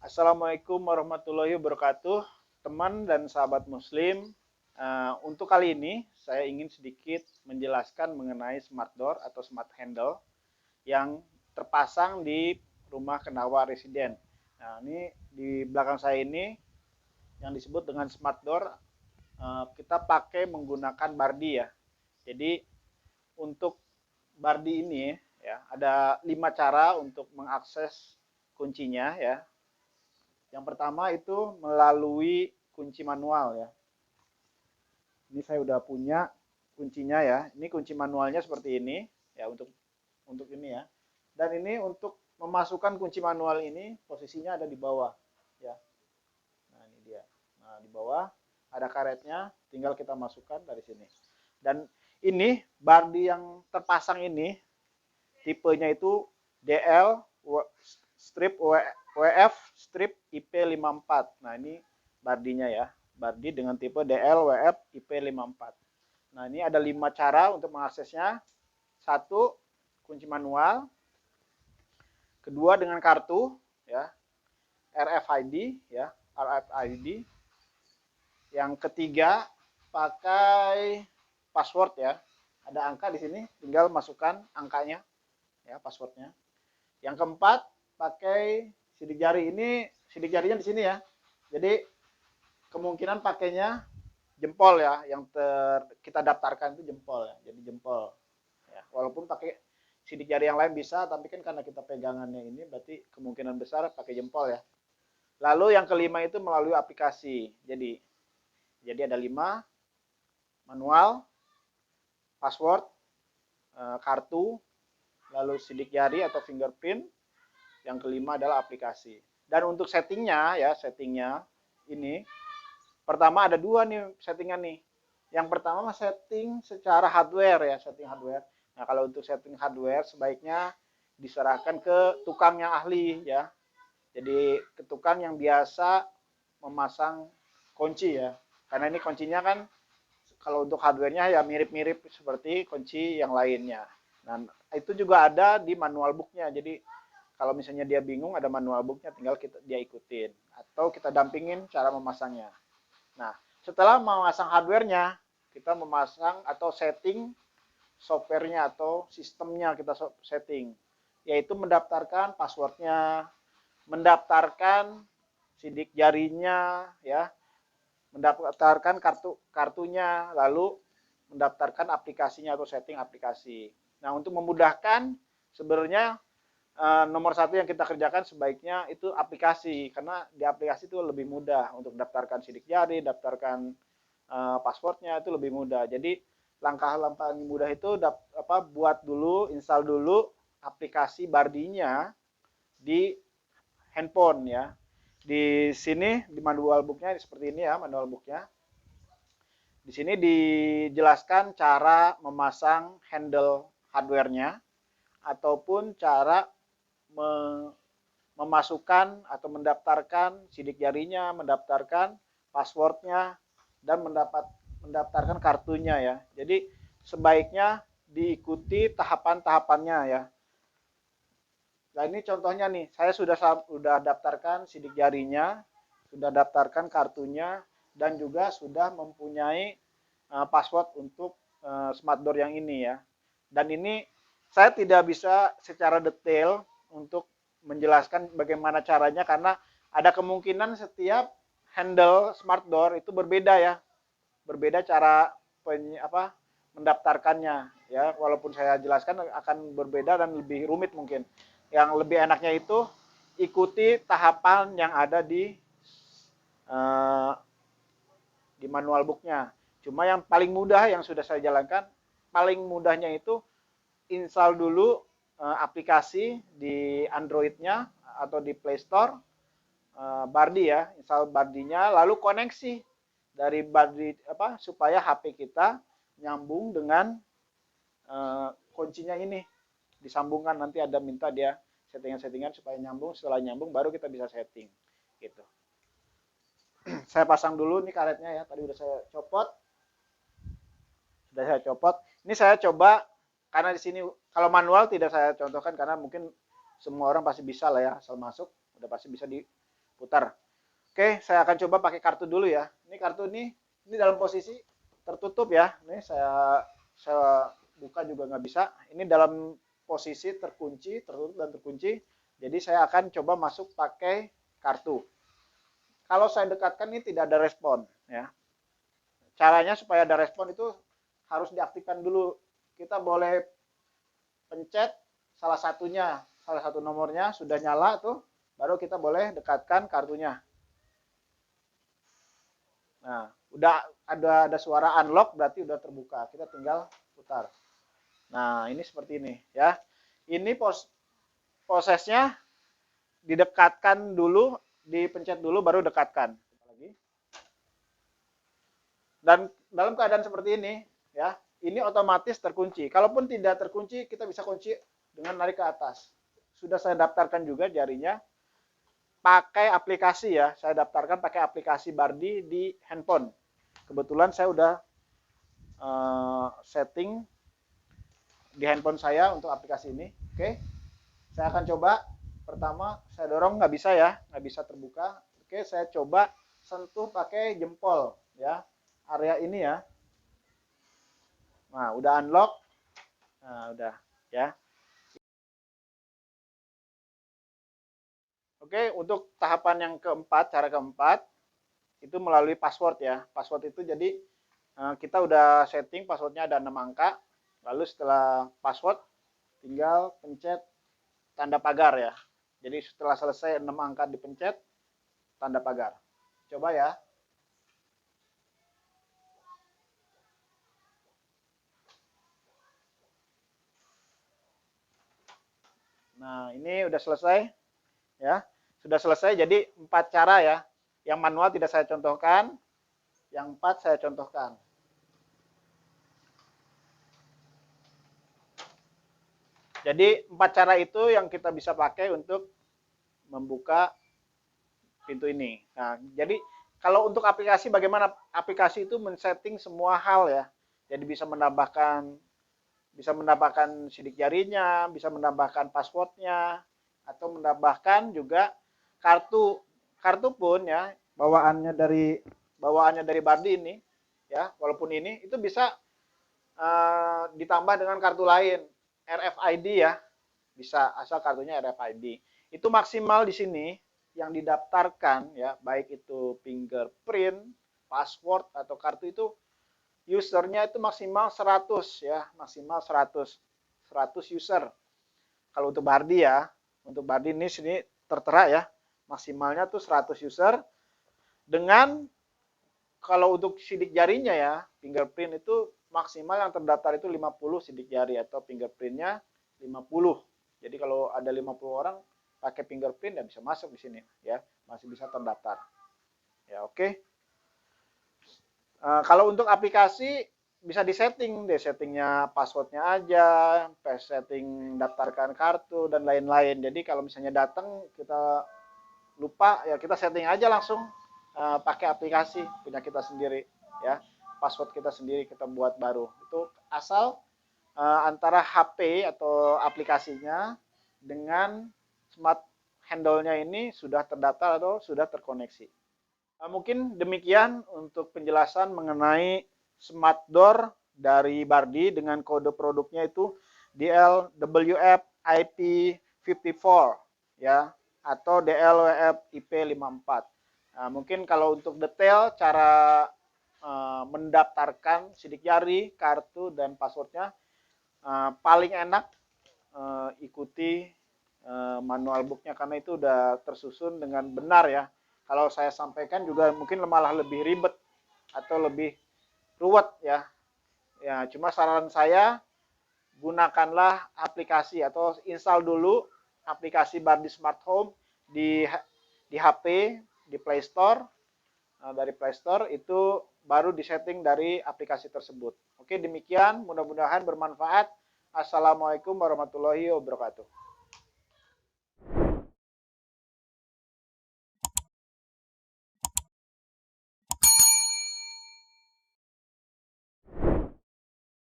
Assalamualaikum warahmatullahi wabarakatuh, teman dan sahabat Muslim. Untuk kali ini saya ingin sedikit menjelaskan mengenai smart door atau smart handle yang terpasang di rumah Kenawa Residen. Nah, ini di belakang saya ini yang disebut dengan smart door, kita pakai menggunakan bardi ya. Jadi untuk bardi ini ya ada 5 cara untuk mengakses kuncinya ya. Yang pertama itu melalui kunci manual ya. Ini saya udah punya kuncinya ya. Ini kunci manualnya seperti ini ya untuk ini ya. Dan ini untuk memasukkan kunci manual ini posisinya ada di bawah ya. Nah, ini dia. Nah, di bawah ada karetnya, tinggal kita masukkan dari sini. Dan ini bardi yang terpasang ini tipenya itu DL strip WF strip IP54. Nah, ini bardinya ya. Bardi dengan tipe DL WF IP54. Nah, ini ada 5 cara untuk mengaksesnya. Satu, kunci manual. Kedua dengan kartu ya. RFID ya, RFID. Yang ketiga pakai password ya. Ada angka di sini, tinggal masukkan angkanya ya, passwordnya. Yang keempat pakai sidik jari. Ini sidik jarinya di sini ya. Jadi kemungkinan pakainya jempol ya, yang kita daftarkan itu jempol ya. Jadi jempol. Ya, walaupun pakai sidik jari yang lain bisa, tapi kan karena kita pegangannya ini berarti kemungkinan besar pakai jempol ya. Lalu yang kelima itu melalui aplikasi. Jadi ada 5, manual, password, kartu, lalu sidik jari atau fingerprint. Yang kelima adalah aplikasi. Dan untuk settingnya ya, settingnya ini pertama ada 2 nih settingan nih. Yang pertama setting secara hardware ya, setting hardware. Nah, kalau untuk setting hardware sebaiknya diserahkan ke tukang yang ahli ya. Jadi ke tukang yang biasa memasang kunci ya. Karena ini kuncinya kan kalau untuk hardware-nya ya mirip-mirip seperti kunci yang lainnya. Nah, itu juga ada di manual book-nya. Jadi kalau misalnya dia bingung ada manual book-nya, tinggal dia ikutin atau kita dampingin cara memasangnya. Nah, setelah memasang hardware-nya, kita memasang atau setting software-nya atau sistemnya kita setting, yaitu mendaftarkan password-nya, mendaftarkan sidik jarinya ya, mendaftarkan kartunya, lalu mendaftarkan aplikasinya atau setting aplikasi. Nah, untuk memudahkan sebenarnya nomor 1 yang kita kerjakan sebaiknya itu aplikasi, karena di aplikasi itu lebih mudah untuk daftarkan sidik jari, daftarkan passwordnya itu lebih mudah. Jadi langkah-langkah yang mudah itu buat dulu, install dulu aplikasi bardinya di handphone ya. Di sini di manual booknya seperti ini ya, manual booknya. Di sini dijelaskan cara memasang handle hardware-nya ataupun cara memasukkan atau mendaftarkan sidik jarinya, mendaftarkan passwordnya, dan mendaftarkan kartunya ya. Jadi sebaiknya diikuti tahapan-tahapannya ya. Nah, ini contohnya nih, saya sudah daftarkan sidik jarinya, sudah daftarkan kartunya, dan juga sudah mempunyai password untuk smart door yang ini ya. Dan ini saya tidak bisa secara detail untuk menjelaskan bagaimana caranya karena ada kemungkinan setiap handle smart door itu berbeda ya. Berbeda cara mendaftarkannya ya. Walaupun saya jelaskan akan berbeda dan lebih rumit mungkin. Yang lebih enaknya itu ikuti tahapan yang ada di manual booknya. Cuma yang paling mudah yang sudah saya jalankan, paling mudahnya itu install dulu aplikasi di Android-nya atau di Play Store, Bardi ya, install Bardinya, lalu koneksi dari Bardi supaya HP kita nyambung dengan kuncinya ini, disambungkan, nanti ada minta dia settingan-settingan supaya nyambung, setelah nyambung baru kita bisa setting gitu. Saya pasang dulu nih karetnya ya, tadi udah saya copot. Ini saya coba karena di sini kalau manual tidak saya contohkan karena mungkin semua orang pasti bisa lah ya, asal masuk udah pasti bisa putar. Oke, saya akan coba pakai kartu dulu ya. Ini kartu ini dalam posisi tertutup ya. Ini saya buka juga nggak bisa. Ini dalam posisi terkunci, tertutup dan terkunci. Jadi saya akan coba masuk pakai kartu. Kalau saya dekatkan ini tidak ada respon ya. Caranya supaya ada respon itu harus diaktifkan dulu. Kita boleh pencet salah satunya, salah satu nomornya sudah nyala tuh, baru kita boleh dekatkan kartunya. Nah, udah ada suara unlock berarti udah terbuka. Kita tinggal putar. Nah, ini seperti ini ya. Ini prosesnya didekatkan dulu, dipencet dulu baru dekatkan. Dan dalam keadaan seperti ini ya, ini otomatis terkunci. Kalaupun tidak terkunci, kita bisa kunci dengan narik ke atas. Sudah saya daftarkan juga jarinya pakai aplikasi ya. Saya daftarkan pakai aplikasi Bardi di handphone. Kebetulan saya udah setting di handphone saya untuk aplikasi ini. Oke, saya akan coba. Pertama, saya dorong nggak bisa ya, nggak bisa terbuka. Oke, saya coba sentuh pakai jempol ya, area ini ya. Nah, udah unlock. Nah, udah ya. Oke, untuk tahapan yang keempat, cara keempat, itu melalui password ya. Password itu jadi kita udah setting passwordnya ada 6 angka. Lalu setelah password, tinggal pencet tanda pagar ya. Jadi setelah selesai 6 angka dipencet, tanda pagar. Coba ya. Nah, ini udah selesai ya. Sudah selesai, jadi 4 cara ya. Yang manual tidak saya contohkan, yang 4 saya contohkan. Jadi 4 cara itu yang kita bisa pakai untuk membuka pintu ini. Nah, jadi kalau untuk aplikasi, bagaimana aplikasi itu men-setting semua hal ya. Jadi bisa menambahkan sidik jarinya, bisa menambahkan passwordnya, atau menambahkan juga kartu pun ya, bawaannya dari Bardi ini ya, walaupun ini itu bisa ditambah dengan kartu lain, RFID ya, bisa asal kartunya RFID. Itu maksimal di sini yang didaftarkan ya, baik itu fingerprint, password atau kartu itu usernya itu maksimal 100 ya, maksimal 100 user. Kalau untuk Bardi ya, untuk Bardi ini sini tertera ya, maksimalnya tuh 100 user dengan kalau untuk sidik jarinya ya, fingerprint itu maksimal yang terdaftar itu 50 sidik jari atau fingerprintnya 50. Jadi kalau ada 50 orang pakai fingerprint ya bisa masuk di sini ya, masih bisa terdaftar. Ya, oke. Kalau untuk aplikasi bisa disetting deh, settingnya passwordnya aja, setting daftarkan kartu dan lain-lain. Jadi kalau misalnya datang kita lupa ya kita setting aja langsung pakai aplikasi punya kita sendiri ya, password kita sendiri kita buat baru. Itu asal antara HP atau aplikasinya dengan smart handle-nya ini sudah terdaftar atau sudah terkoneksi. Mungkin demikian untuk penjelasan mengenai smart door dari Bardi dengan kode produknya itu DLWF IP54 ya, atau DLWF IP54. Nah, mungkin kalau untuk detail cara mendaftarkan sidik jari, kartu dan passwordnya paling enak ikuti manual booknya karena itu udah tersusun dengan benar ya. Kalau saya sampaikan juga mungkin malah lebih ribet atau lebih ruwet ya. Ya, cuma saran saya gunakanlah aplikasi atau install dulu aplikasi Bardi Smart Home di HP, di Play Store. Dari Play Store itu baru disetting dari aplikasi tersebut. Oke, demikian mudah-mudahan bermanfaat. Assalamualaikum warahmatullahi wabarakatuh.